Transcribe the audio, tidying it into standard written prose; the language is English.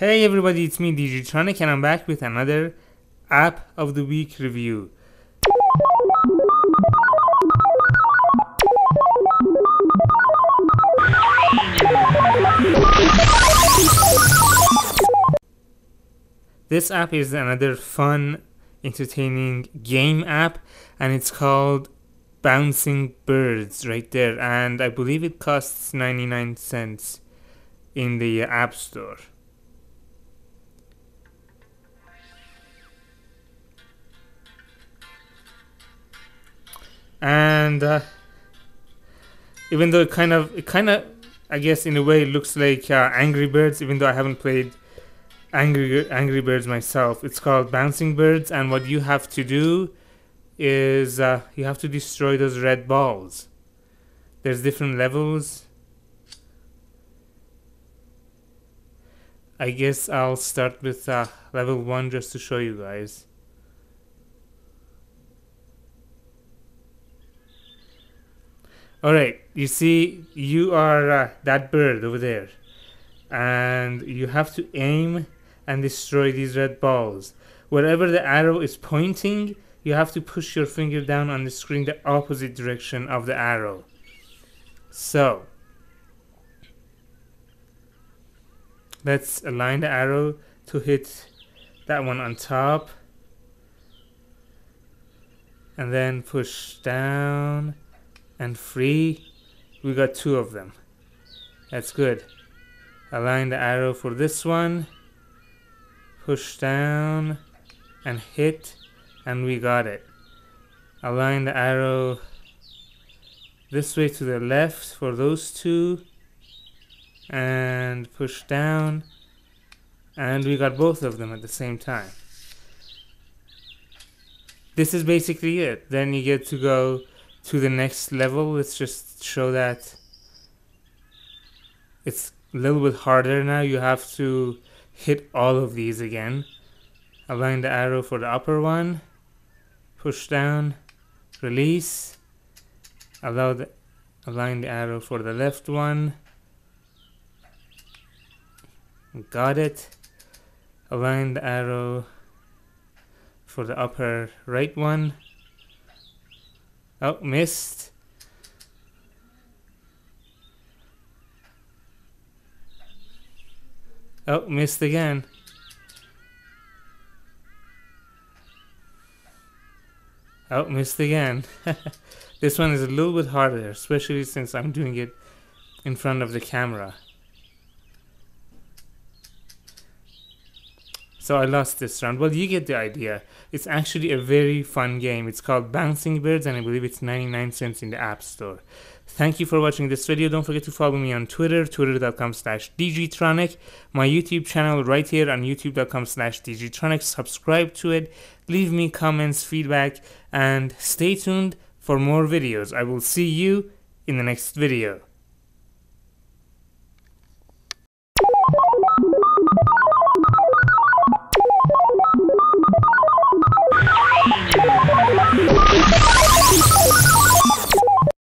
Hey everybody, it's me Digitronic and I'm back with another App of the Week review. This app is another fun, entertaining game app and it's called Bouncing Birds right there, and I believe it costs 99 cents in the App Store. And even though it kind of, I guess in a way it looks like Angry Birds, even though I haven't played Angry Birds myself. It's called Bouncing Birds, and what you have to do is you have to destroy those red balls. There's different levels. I guess I'll start with level 1 just to show you guys. Alright, you see, you are that bird over there, and you have to aim and destroy these red balls. Wherever the arrow is pointing, you have to push your finger down on the screen the opposite direction of the arrow. So, let's align the arrow to hit that one on top, and then push down and free. We got 2 of them. That's good. Align the arrow for this one, push down and hit, and we got it. Align the arrow this way to the left for those 2 and push down, and we got both of them at the same time. This is basically it. Then you get to go to the next level. Let's just show that it's a little bit harder now. You have to hit all of these again. Align the arrow for the upper one, push down, release, align the arrow for the left one, got it. Align the arrow for the upper right one. Oh, missed. Oh, missed again. Oh, missed again. This one is a little bit harder, especially since I'm doing it in front of the camera. So I lost this round. Well, you get the idea. It's actually a very fun game. It's called Bouncing Birds, and I believe it's 99 cents in the App Store. Thank you for watching this video. Don't forget to follow me on Twitter, twitter.com/DGtronic. My YouTube channel right here on youtube.com/DGtronic. Subscribe to it. Leave me comments, feedback, and stay tuned for more videos. I will see you in the next video.